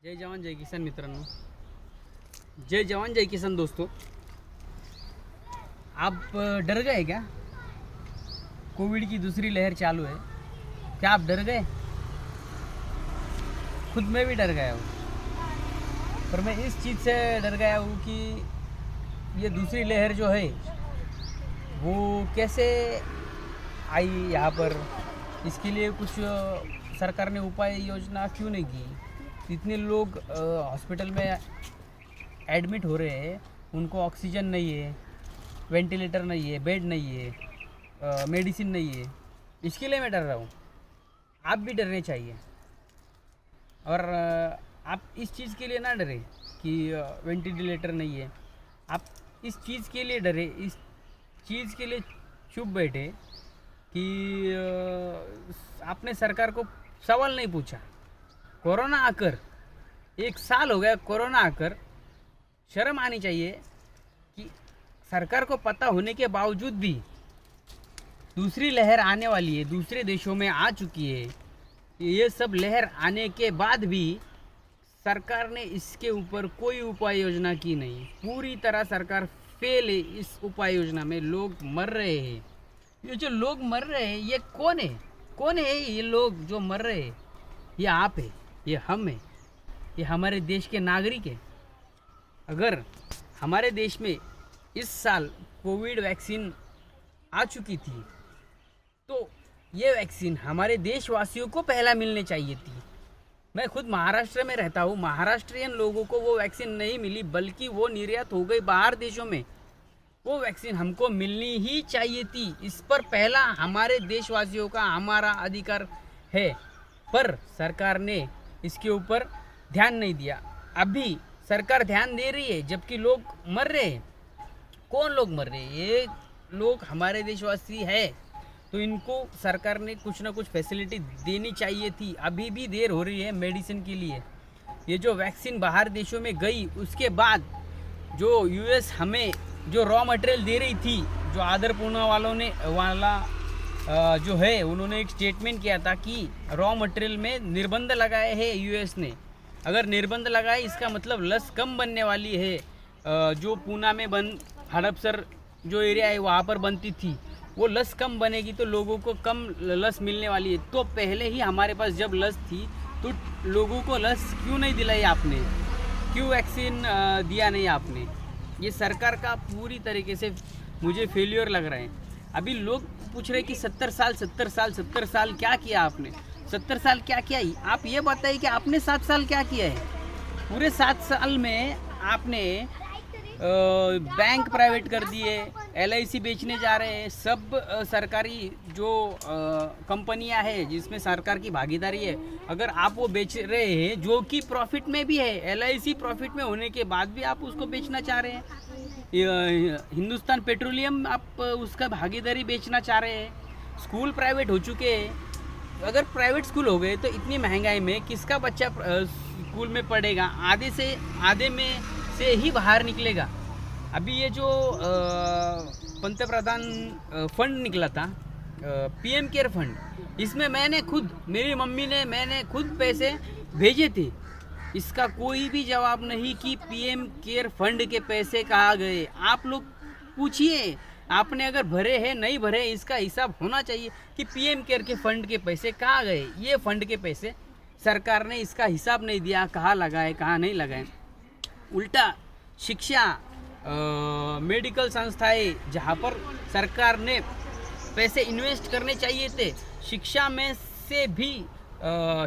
जय जवान जय किसान मित्रांनो, जय जवान जय किसान दोस्तों। आप डर गए क्या? कोविड की दूसरी लहर चालू है, क्या आप डर गए? खुद मैं भी डर गया हूँ, पर मैं इस चीज़ से डर गया हूँ कि ये दूसरी लहर जो है वो कैसे आई यहाँ पर। इसके लिए कुछ सरकार ने उपाय योजना क्यों नहीं की? इतने लोग हॉस्पिटल में एडमिट हो रहे हैं, उनको ऑक्सीजन नहीं है, वेंटिलेटर नहीं है, बेड नहीं है, मेडिसिन नहीं है। इसके लिए मैं डर रहा हूँ। आप भी डरने चाहिए। और आप इस चीज़ के लिए ना डरे कि वेंटिलेटर नहीं है। आप इस चीज़ के लिए डरे, इस चीज़ के लिए चुप बैठे कि आपने सरकार को सवाल नहीं पूछा। कोरोना आकर 1 साल हो गया, कोरोना आकर शर्म आनी चाहिए कि सरकार को पता होने के बावजूद भी दूसरी लहर आने वाली है, दूसरे देशों में आ चुकी है। ये सब लहर आने के बाद भी सरकार ने इसके ऊपर कोई उपाय योजना की नहीं। पूरी तरह सरकार फेल है इस उपाय योजना में। लोग मर रहे हैं। ये जो लोग मर रहे हैं ये कौन है? कौन है ये लोग जो मर रहे हैं? ये आप है, ये हम है, ये हमारे देश के नागरिक है। अगर हमारे देश में इस साल कोविड वैक्सीन आ चुकी थी तो ये वैक्सीन हमारे देशवासियों को पहला मिलने चाहिए थी। मैं खुद महाराष्ट्र में रहता हूँ। महाराष्ट्रियन लोगों को वो वैक्सीन नहीं मिली, बल्कि वो निर्यात हो गई बाहर देशों में। वो वैक्सीन हमको मिलनी ही चाहिए थी। इस पर पहला हमारे देशवासियों का हमारा अधिकार है, पर सरकार ने इसके ऊपर ध्यान नहीं दिया। अभी सरकार ध्यान दे रही है जबकि लोग मर रहे हैं। कौन लोग मर रहे हैं? ये लोग हमारे देशवासी है, तो इनको सरकार ने कुछ ना कुछ फैसिलिटी देनी चाहिए थी। अभी भी देर हो रही है मेडिसिन के लिए। ये जो वैक्सीन बाहर देशों में गई, उसके बाद जो यूएस हमें जो रॉ मटेरियल दे रही थी, जो आदर पूना वालों ने जो है उन्होंने एक स्टेटमेंट किया था कि रॉ मटेरियल में निर्बंध लगाए हैं यूएस ने। अगर निर्बंध लगाए इसका मतलब लस कम बनने वाली है। जो पूना में हड़पसर जो एरिया है वहाँ पर बनती थी, वो लस कम बनेगी तो लोगों को कम लस मिलने वाली है। तो पहले ही हमारे पास जब लस थी तो लोगों को लस क्यों नहीं दिलाई आपने? क्यों वैक्सीन दिया नहीं आपने? ये सरकार का पूरी तरीके से मुझे फेलियर लग रहा है। अभी लोग पूछ रहे कि 70 साल क्या किया आपने? 70 साल क्या किया? आप ये बताइए कि आपने 7 साल क्या किया है? पूरे 7 साल में आपने बैंक प्राइवेट कर दिए, LIC बेचने जा रहे हैं। सब सरकारी जो कंपनियां हैं जिसमें सरकार की भागीदारी है, अगर आप वो बेच रहे हैं जो कि प्रॉफिट में भी है, LIC प्रॉफिट में होने के बाद भी आप उसको बेचना चाह रहे हैं। हिंदुस्तान पेट्रोलियम आप उसका भागीदारी बेचना चाह रहे हैं। स्कूल प्राइवेट हो चुके हैं। अगर प्राइवेट स्कूल हो गए तो इतनी महंगाई में किसका बच्चा स्कूल में पढ़ेगा? आधे में से ही बाहर निकलेगा। अभी ये जो पंतप्रधान फंड निकला था, PM केयर फंड, इसमें मेरी मम्मी ने मैंने खुद पैसे भेजे थे। इसका कोई भी जवाब नहीं कि PM केयर फंड के पैसे कहाँ गए। आप लोग पूछिए, आपने अगर भरे हैं नहीं भरे, इसका हिसाब होना चाहिए कि PM केयर के फंड के पैसे कहाँ गए। ये फंड के पैसे सरकार ने इसका हिसाब नहीं दिया, कहाँ लगाए कहाँ नहीं लगाए। उल्टा शिक्षा, मेडिकल संस्थाएं जहाँ पर सरकार ने पैसे इन्वेस्ट करने चाहिए थे, शिक्षा में से भी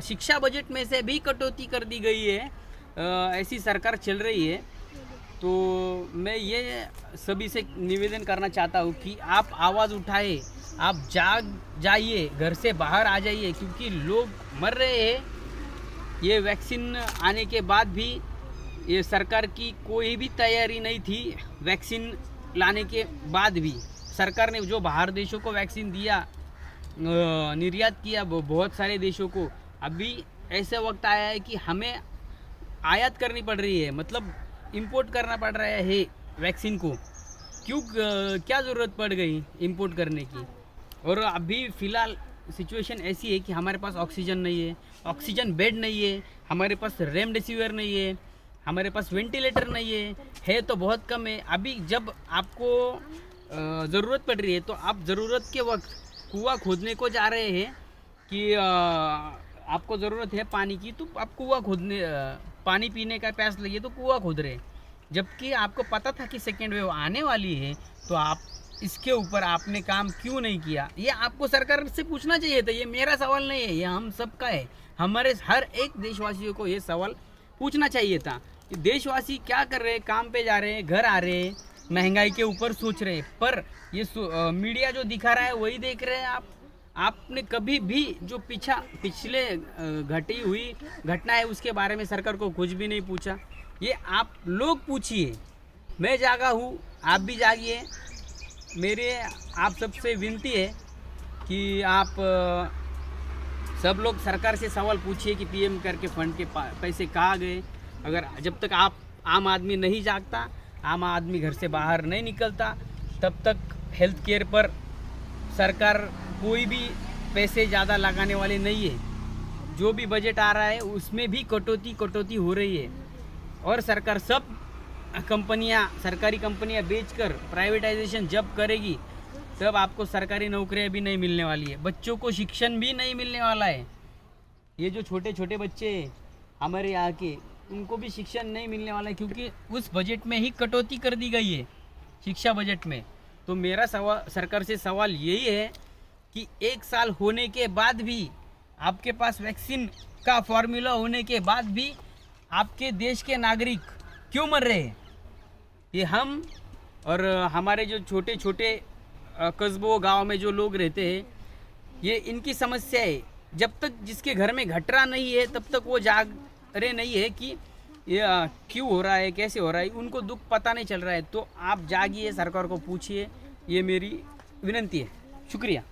शिक्षा बजट में से भी कटौती कर दी गई है। ऐसी सरकार चल रही है। तो मैं ये सभी से निवेदन करना चाहता हूँ कि आप आवाज़ उठाए, आप जाग जाइए, घर से बाहर आ जाइए, क्योंकि लोग मर रहे हैं। ये वैक्सीन आने के बाद भी ये सरकार की कोई भी तैयारी नहीं थी। वैक्सीन लाने के बाद भी सरकार ने जो बाहर देशों को वैक्सीन दिया, निर्यात किया बहुत सारे देशों को, अभी ऐसे वक्त आया है कि हमें आयात करनी पड़ रही है, मतलब इंपोर्ट करना पड़ रहा है वैक्सीन को। क्यों, क्या ज़रूरत पड़ गई इंपोर्ट करने की? और अभी फ़िलहाल सिचुएशन ऐसी है कि हमारे पास ऑक्सीजन नहीं है, ऑक्सीजन बेड नहीं है, हमारे पास रेमडेसिविर नहीं है, हमारे पास वेंटिलेटर नहीं है तो बहुत कम है। अभी जब आपको ज़रूरत पड़ रही है तो आप ज़रूरत के वक्त कुआं खोदने को जा रहे हैं कि आपको ज़रूरत है पानी की, तो आप कुआं खोदने पानी पीने का प्यास लगी है तो कुआं खोद रहे हैं। जबकि आपको पता था कि सेकेंड वेव आने वाली है, तो आप इसके ऊपर आपने काम क्यों नहीं किया? ये आपको सरकार से पूछना चाहिए था। ये मेरा सवाल नहीं है, ये हम सबका है। हमारे हर एक देशवासियों को ये सवाल पूछना चाहिए था कि देशवासी क्या कर रहे हैं, काम पे जा रहे हैं, घर आ रहे हैं, महंगाई के ऊपर सोच रहे हैं, पर ये मीडिया जो दिखा रहा है वही देख रहे हैं आप। आपने कभी भी जो पिछले घटी हुई घटना है उसके बारे में सरकार को कुछ भी नहीं पूछा। ये आप लोग पूछिए। मैं जागा हूँ, आप भी जागिए। मेरे आप सबसे विनती है कि आप सब लोग सरकार से सवाल पूछिए कि पीएम करके फंड के पैसे कहाँ गए। अगर जब तक आप आम आदमी नहीं जागता, आम आदमी घर से बाहर नहीं निकलता, तब तक हेल्थ केयर पर सरकार कोई भी पैसे ज़्यादा लगाने वाले नहीं है। जो भी बजट आ रहा है उसमें भी कटौती हो रही है। और सरकार सब कंपनियां, सरकारी कंपनियां बेचकर प्राइवेटाइजेशन जब करेगी तब आपको सरकारी नौकरियां भी नहीं मिलने वाली है, बच्चों को शिक्षण भी नहीं मिलने वाला है। ये जो छोटे छोटे बच्चे हमारे यहाँ के, उनको भी शिक्षण नहीं मिलने वाला है क्योंकि उस बजट में ही कटौती कर दी गई है, शिक्षा बजट में। तो मेरा सरकार से सवाल यही है कि 1 साल होने के बाद भी, आपके पास वैक्सीन का फॉर्मूला होने के बाद भी आपके देश के नागरिक क्यों मर रहे हैं? ये हम और हमारे जो छोटे छोटे कस्बों गांव में जो लोग रहते हैं, ये इनकी समस्या है। जब तक जिसके घर में घटरा नहीं है तब तक वो जाग रहे नहीं है कि ये क्यों हो रहा है, कैसे हो रहा है, उनको दुख पता नहीं चल रहा है। तो आप जागिए, सरकार को पूछिए, ये मेरी विनती है। शुक्रिया।